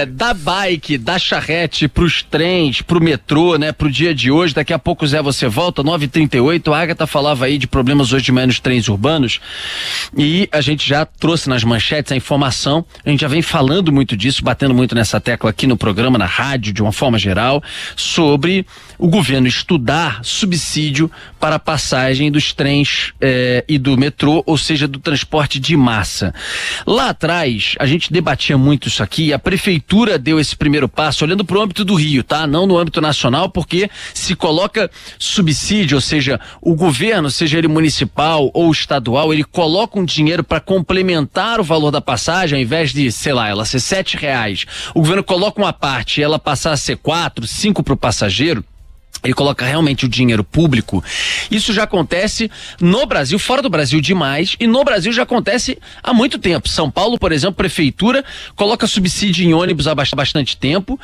Da bike, da charrete pros trens, pro metrô, né, pro dia de hoje. Daqui a pouco, Zé, você volta, 9h38. A Agatha falava aí de problemas hoje de manhã nos trens urbanos e a gente já trouxe nas manchetes a informação. A gente já vem falando muito disso, batendo muito nessa tecla aqui no programa, na rádio, de uma forma geral, sobre o governo estudar subsídio para a passagem dos trens e do metrô, ou seja, do transporte de massa. Lá atrás, a gente debatia muito isso aqui. A prefeitura deu esse primeiro passo olhando para o âmbito do Rio, tá? Não no âmbito nacional, porque se coloca subsídio, ou seja, o governo, seja ele municipal ou estadual, ele coloca um dinheiro para complementar o valor da passagem, ao invés de, sei lá, ela ser R$7, o governo coloca uma parte e ela passar a ser 4, 5 para o passageiro. Ele coloca realmente o dinheiro público. Isso já acontece no Brasil, fora do Brasil demais, e no Brasil já acontece há muito tempo. São Paulo, por exemplo, prefeitura coloca subsídio em ônibus há bastante tempo.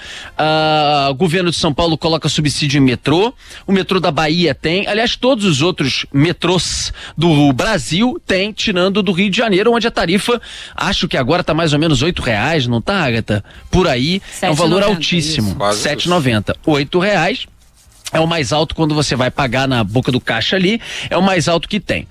O governo de São Paulo coloca subsídio em metrô. O metrô da Bahia tem. Aliás, todos os outros metrôs do Brasil tem, tirando do Rio de Janeiro, onde a tarifa, acho que agora está mais ou menos R$8, não tá, Agatha? Por aí, é um valor altíssimo. R$7,90. R$8. É o mais alto quando você vai pagar na boca do caixa ali, é o mais alto que tem.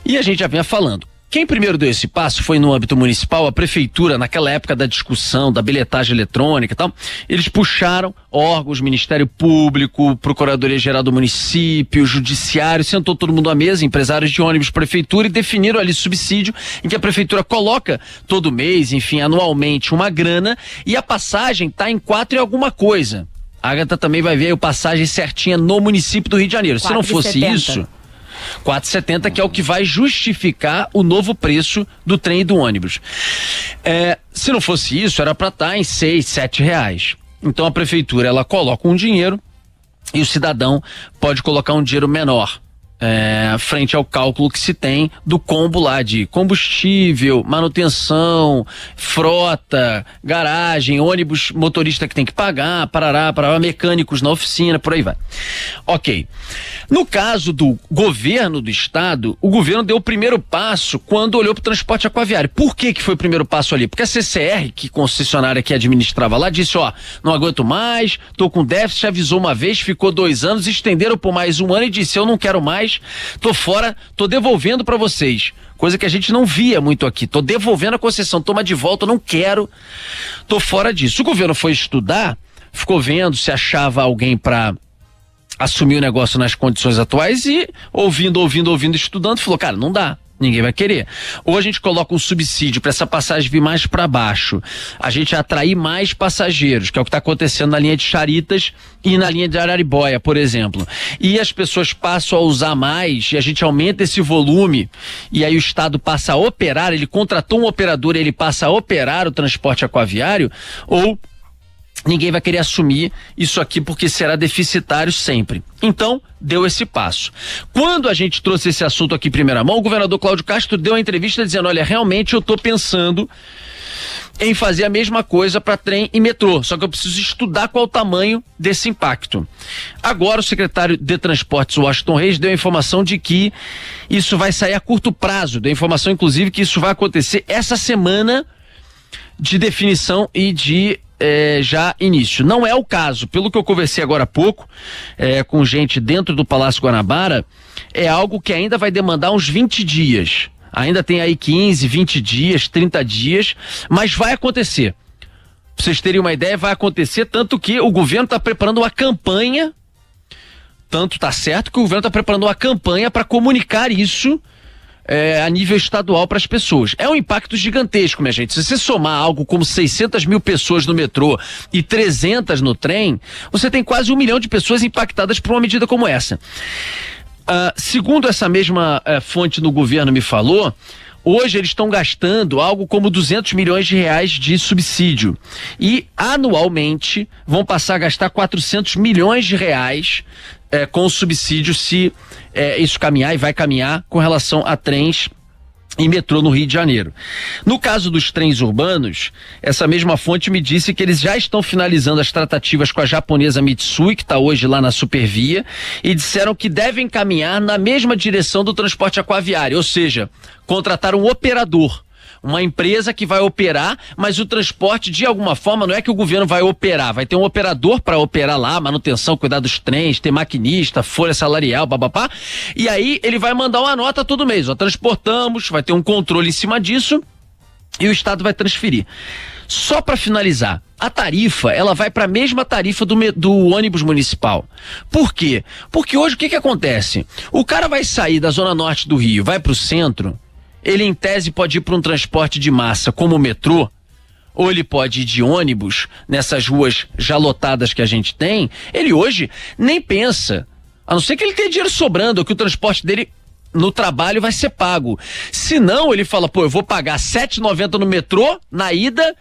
E a gente já vinha falando. Quem primeiro deu esse passo foi no âmbito municipal, a prefeitura, naquela época da discussão, da bilhetagem eletrônica e tal, eles puxaram órgãos, Ministério Público, Procuradoria-Geral do Município, Judiciário, sentou todo mundo à mesa, empresários de ônibus, prefeitura, e definiram ali subsídio, em que a prefeitura coloca todo mês, enfim, anualmente, uma grana, e a passagem tá em 4 e alguma coisa. A Agatha também vai ver a passagem certinha no município do Rio de Janeiro. Se não fosse isso, R$4,70, que é o que vai justificar o novo preço do trem e do ônibus. Se não fosse isso, era para estar em R$6, R$7. Então a prefeitura, ela coloca um dinheiro e o cidadão pode colocar um dinheiro menor. Frente ao cálculo que se tem do combo lá de combustível, manutenção, frota, garagem, ônibus, motorista que tem que pagar, parará, mecânicos na oficina, por aí vai. Ok. No caso do governo do estado, o governo deu o primeiro passo quando olhou para o transporte aquaviário. Por que foi o primeiro passo ali? Porque a CCR, que concessionária que administrava lá, disse, não aguento mais, tô com déficit, avisou uma vez, ficou 2 anos, estenderam por mais 1 ano e disse, eu não quero mais, tô fora, tô devolvendo para vocês. Coisa que a gente não via muito aqui. Tô devolvendo a concessão, toma de volta, não quero, tô fora disso. O governo foi estudar, ficou vendo se achava alguém para assumir o negócio nas condições atuais e ouvindo, estudando, falou, cara, não dá. Ninguém vai querer. Ou a gente coloca um subsídio para essa passagem vir mais para baixo, a gente atrair mais passageiros, que é o que está acontecendo na linha de Charitas e na linha de Araribóia, por exemplo. E as pessoas passam a usar mais e a gente aumenta esse volume e aí o Estado passa a operar, ele contratou um operador e ele passa a operar o transporte aquaviário, ou ninguém vai querer assumir isso aqui porque será deficitário sempre. Então, deu esse passo. Quando a gente trouxe esse assunto aqui em primeira mão, o governador Cláudio Castro deu uma entrevista dizendo, olha, realmente eu estou pensando em fazer a mesma coisa para trem e metrô, só que eu preciso estudar qual o tamanho desse impacto. Agora o secretário de Transportes, Washington Reis, deu a informação de que isso vai sair a curto prazo, deu a informação inclusive que isso vai acontecer essa semana de definição e de já início. Não é o caso, pelo que eu conversei agora há pouco com gente dentro do Palácio Guanabara, é algo que ainda vai demandar uns 20 dias. Ainda tem aí 15, 20 dias, 30 dias, mas vai acontecer. Pra vocês terem uma ideia, vai acontecer, tanto que o governo está preparando uma campanha, tanto tá certo que o governo está preparando uma campanha para comunicar isso a nível estadual para as pessoas. É um impacto gigantesco, minha gente. Se você somar algo como 600 mil pessoas no metrô e 300 no trem, você tem quase 1 milhão de pessoas impactadas por uma medida como essa. Segundo essa mesma fonte no governo me falou, hoje eles estão gastando algo como 200 milhões de reais de subsídio e anualmente vão passar a gastar 400 milhões de reais com o subsídio se isso caminhar, e vai caminhar com relação a trens e metrô no Rio de Janeiro. No caso dos trens urbanos, essa mesma fonte me disse que eles já estão finalizando as tratativas com a japonesa Mitsui, que está hoje lá na Supervia, e disseram que devem caminhar na mesma direção do transporte aquaviário, ou seja, contratar um operador uma empresa que vai operar, mas o transporte, de alguma forma, não é que o governo vai operar, vai ter um operador para operar lá, manutenção, cuidar dos trens, ter maquinista, folha salarial, babapá, e aí ele vai mandar uma nota todo mês, ó, transportamos, vai ter um controle em cima disso e o Estado vai transferir. Só para finalizar, a tarifa, ela vai para a mesma tarifa do ônibus municipal. Por quê? Porque hoje o que acontece? O cara vai sair da zona norte do Rio, vai para o centro, ele em tese pode ir para um transporte de massa como o metrô, ou ele pode ir de ônibus nessas ruas já lotadas que a gente tem. Ele hoje nem pensa, a não ser que ele tenha dinheiro sobrando, ou que o transporte dele no trabalho vai ser pago. Se não, ele fala, pô, eu vou pagar R$ 7,90 no metrô, na ida,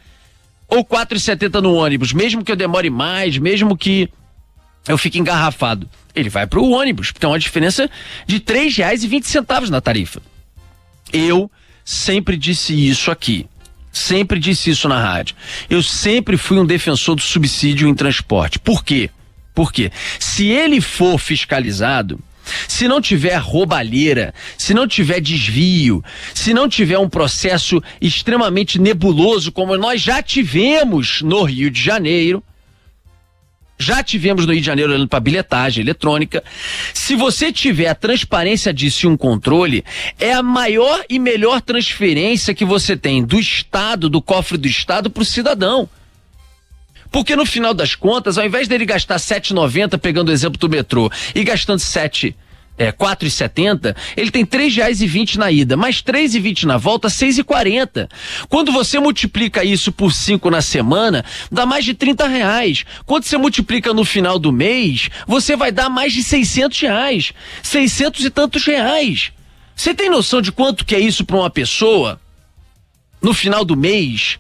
ou R$ 4,70 no ônibus, mesmo que eu demore mais, mesmo que eu fique engarrafado. Ele vai pro ônibus, porque é uma diferença de R$ 3,20 na tarifa. Eu sempre disse isso aqui, sempre disse isso na rádio. Eu sempre fui um defensor do subsídio em transporte. Por quê? Porque se ele for fiscalizado, se não tiver roubalheira, se não tiver desvio, se não tiver um processo extremamente nebuloso, como nós já tivemos no Rio de Janeiro, olhando para bilhetagem eletrônica, se você tiver a transparência disso e um controle, é a maior e melhor transferência que você tem do Estado, do cofre do Estado, para o cidadão. Porque no final das contas, ao invés dele gastar R$ 7,90, pegando o exemplo do metrô, e gastando R$ 4,70, ele tem R$ 3,20 na ida, mais R$ 3,20 na volta, R$ 6,40. Quando você multiplica isso por 5 na semana, dá mais de R$ 30. Quando você multiplica no final do mês, você vai dar mais de R$ 600. 600 e tantos reais. Você tem noção de quanto que é isso para uma pessoa? No final do mês,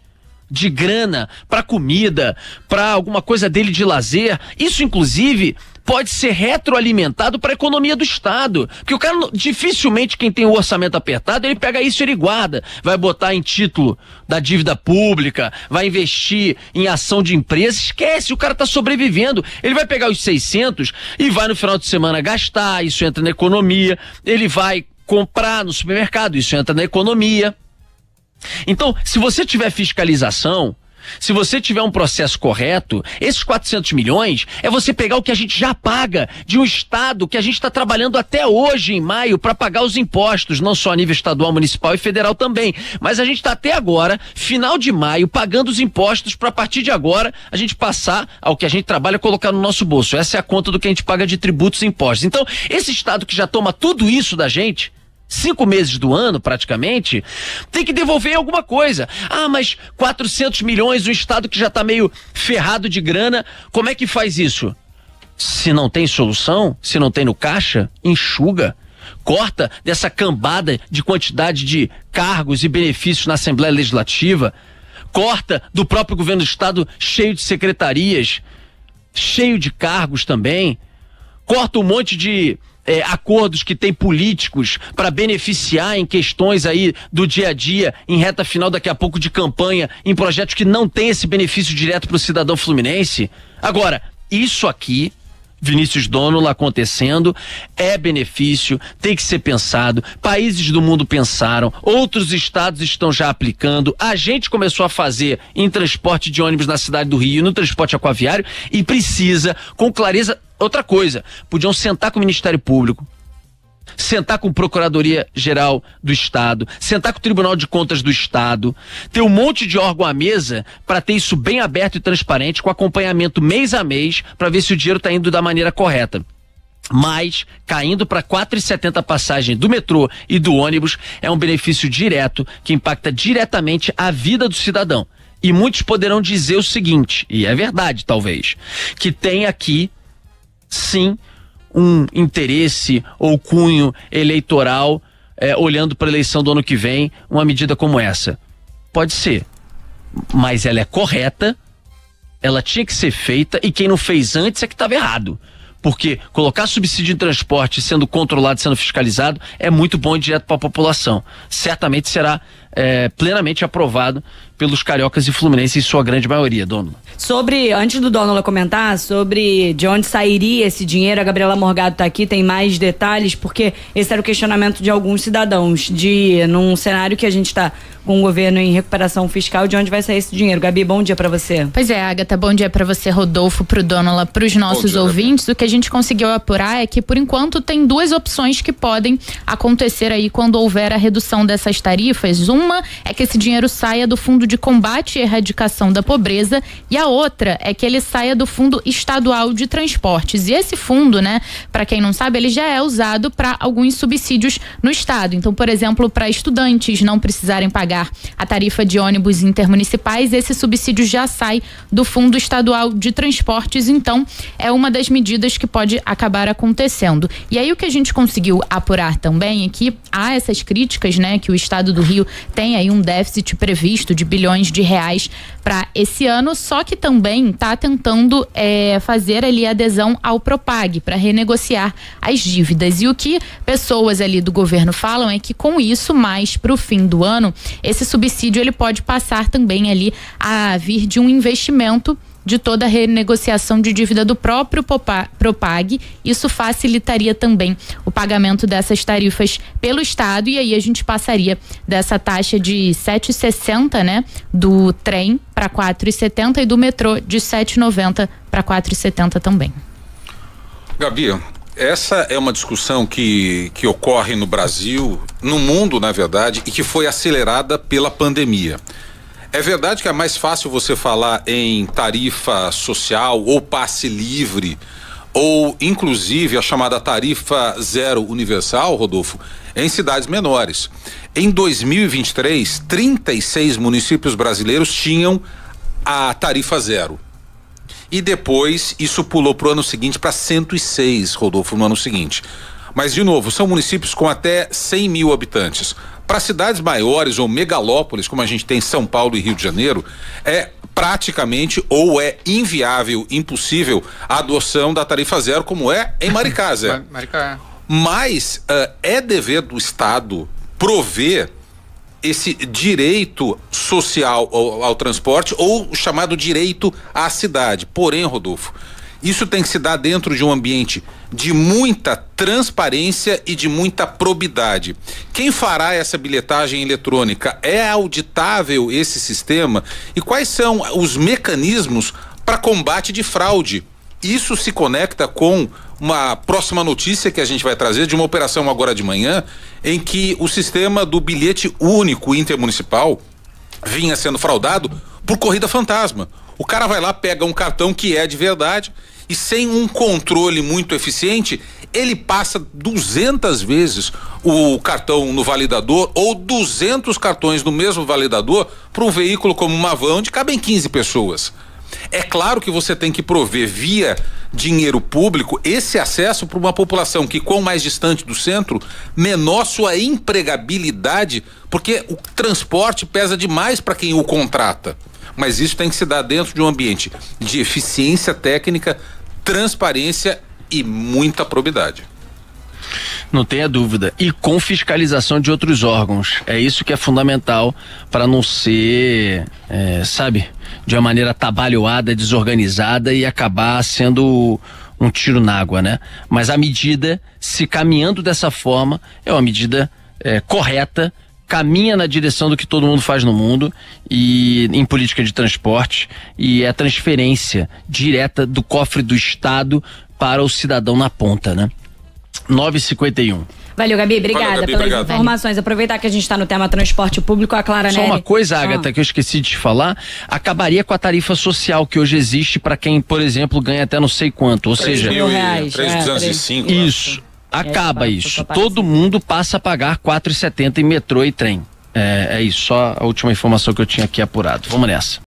de grana, para comida, para alguma coisa dele de lazer. Isso, inclusive, pode ser retroalimentado para a economia do Estado. Porque o cara, dificilmente, quem tem o orçamento apertado, ele pega isso e ele guarda. Vai botar em título da dívida pública, vai investir em ação de empresa. Esquece, o cara está sobrevivendo. Ele vai pegar os 600 e vai no final de semana gastar, isso entra na economia. Ele vai comprar no supermercado, isso entra na economia. Então, se você tiver fiscalização, se você tiver um processo correto, esses 400 milhões é você pegar o que a gente já paga de um Estado que a gente está trabalhando até hoje, em maio, para pagar os impostos, não só a nível estadual, municipal e federal também. Mas a gente está até agora, final de maio, pagando os impostos para a partir de agora a gente passar ao que a gente trabalha colocar no nosso bolso. Essa é a conta do que a gente paga de tributos e impostos. Então, esse Estado que já toma tudo isso da gente, 5 meses do ano, praticamente, tem que devolver alguma coisa. Ah, mas 400 milhões, um Estado que já está meio ferrado de grana, como é que faz isso? Se não tem solução, se não tem no caixa, enxuga. Corta dessa cambada de quantidade de cargos e benefícios na Assembleia Legislativa. Corta do próprio governo do Estado, cheio de secretarias, cheio de cargos também. Corta um monte de acordos que tem políticos para beneficiar em questões aí do dia a dia, em reta final daqui a pouco de campanha, em projetos que não tem esse benefício direto para o cidadão fluminense. Agora, isso aqui, Vinícius Dónola, acontecendo, é benefício, tem que ser pensado, países do mundo pensaram, outros estados estão já aplicando, a gente começou a fazer em transporte de ônibus na cidade do Rio, no transporte aquaviário, e precisa, com clareza. Outra coisa, podiam sentar com o Ministério Público, sentar com a Procuradoria-Geral do Estado, sentar com o Tribunal de Contas do Estado, ter um monte de órgão à mesa para ter isso bem aberto e transparente, com acompanhamento mês a mês, para ver se o dinheiro está indo da maneira correta. Mas, caindo para R$ 4,70 a passagem do metrô e do ônibus, é um benefício direto que impacta diretamente a vida do cidadão. E muitos poderão dizer o seguinte, e é verdade talvez, que tem aqui sim um interesse ou cunho eleitoral olhando para a eleição do ano que vem, uma medida como essa. Pode ser, mas ela é correta, ela tinha que ser feita e quem não fez antes é que estava errado. Porque colocar subsídio em transporte sendo controlado, sendo fiscalizado, é muito bom e direto para a população. Certamente será plenamente aprovado pelos cariocas e fluminenses em sua grande maioria, Dónola. Antes do Dônula comentar sobre de onde sairia esse dinheiro, a Gabriela Morgado está aqui, tem mais detalhes, porque esse era o questionamento de alguns cidadãos, num cenário que a gente está com o governo em recuperação fiscal, de onde vai sair esse dinheiro. Gabi, bom dia para você. Pois é, Agatha, bom dia para você, Rodolfo, pro Dônula, pros nossos ouvintes. O que a gente conseguiu apurar é que, por enquanto, tem duas opções que podem acontecer aí quando houver a redução dessas tarifas. Uma é que esse dinheiro saia do Fundo de Combate e Erradicação da Pobreza e a outra é que ele saia do Fundo Estadual de Transportes. E esse fundo, né, para quem não sabe, ele já é usado para alguns subsídios no estado. Então, por exemplo, para estudantes não precisarem pagar a tarifa de ônibus intermunicipais, esse subsídio já sai do Fundo Estadual de Transportes, então é uma das medidas que pode acabar acontecendo. E aí o que a gente conseguiu apurar também é que há essas críticas, né, que o estado do Rio tem aí um déficit previsto de bilhões de reais para esse ano, só que também está tentando fazer ali adesão ao Propag para renegociar as dívidas. E o que pessoas ali do governo falam é que com isso, mais para o fim do ano, esse subsídio ele pode passar também ali a vir de um investimento de toda a renegociação de dívida do próprio Propag. Isso facilitaria também o pagamento dessas tarifas pelo estado e aí a gente passaria dessa taxa de 7,60, né, do trem para 4,70 e do metrô de 7,90 para 4,70 também. Gabi, essa é uma discussão que ocorre no Brasil, no mundo, na verdade, e que foi acelerada pela pandemia. É verdade que é mais fácil você falar em tarifa social ou passe livre, ou inclusive a chamada tarifa zero universal, Rodolfo, em cidades menores. Em 2023, 36 municípios brasileiros tinham a tarifa zero. E depois isso pulou para o ano seguinte para 106, Rodolfo, no ano seguinte. Mas, de novo, são municípios com até 100 mil habitantes. Para cidades maiores ou megalópolis, como a gente tem em São Paulo e Rio de Janeiro, é praticamente ou é inviável, impossível a adoção da tarifa zero, como é em Maricá, Zé. Mas é dever do Estado prover esse direito social ao transporte ou o chamado direito à cidade. Porém, Rodolfo, isso tem que se dar dentro de um ambiente de muita transparência e de muita probidade. Quem fará essa bilhetagem eletrônica? É auditável esse sistema? E quais são os mecanismos para combate de fraude? Isso se conecta com uma próxima notícia que a gente vai trazer de uma operação agora de manhã, em que o sistema do bilhete único intermunicipal vinha sendo fraudado por corrida fantasma. O cara vai lá, pega um cartão que é de verdade e sem um controle muito eficiente, ele passa 200 vezes o cartão no validador ou 200 cartões no mesmo validador para um veículo como uma van onde cabem 15 pessoas. É claro que você tem que prover via dinheiro público esse acesso para uma população que, quanto mais distante do centro, menor sua empregabilidade, porque o transporte pesa demais para quem o contrata. Mas isso tem que se dar dentro de um ambiente de eficiência técnica, transparência e muita probidade. Não tenha dúvida. E com fiscalização de outros órgãos. É isso que é fundamental para não ser, de uma maneira atabalhoada, desorganizada e acabar sendo um tiro na água, né? Mas a medida, se caminhando dessa forma, é uma medida correta, caminha na direção do que todo mundo faz no mundo e em política de transporte, e é a transferência direta do cofre do Estado para o cidadão na ponta, né? 9h51. Valeu, Gabi, obrigada pelas informações. Aproveitar que a gente está no tema transporte público, a Clara Nery. Só uma coisa, Agatha, que eu esqueci de te falar, acabaria com a tarifa social que hoje existe para quem, por exemplo, ganha até não sei quanto, ou seja... R$3.205. Isso, acaba isso. Todo mundo passa a pagar R$4,70 em metrô e trem. É isso, só a última informação que eu tinha aqui apurado. Vamos nessa.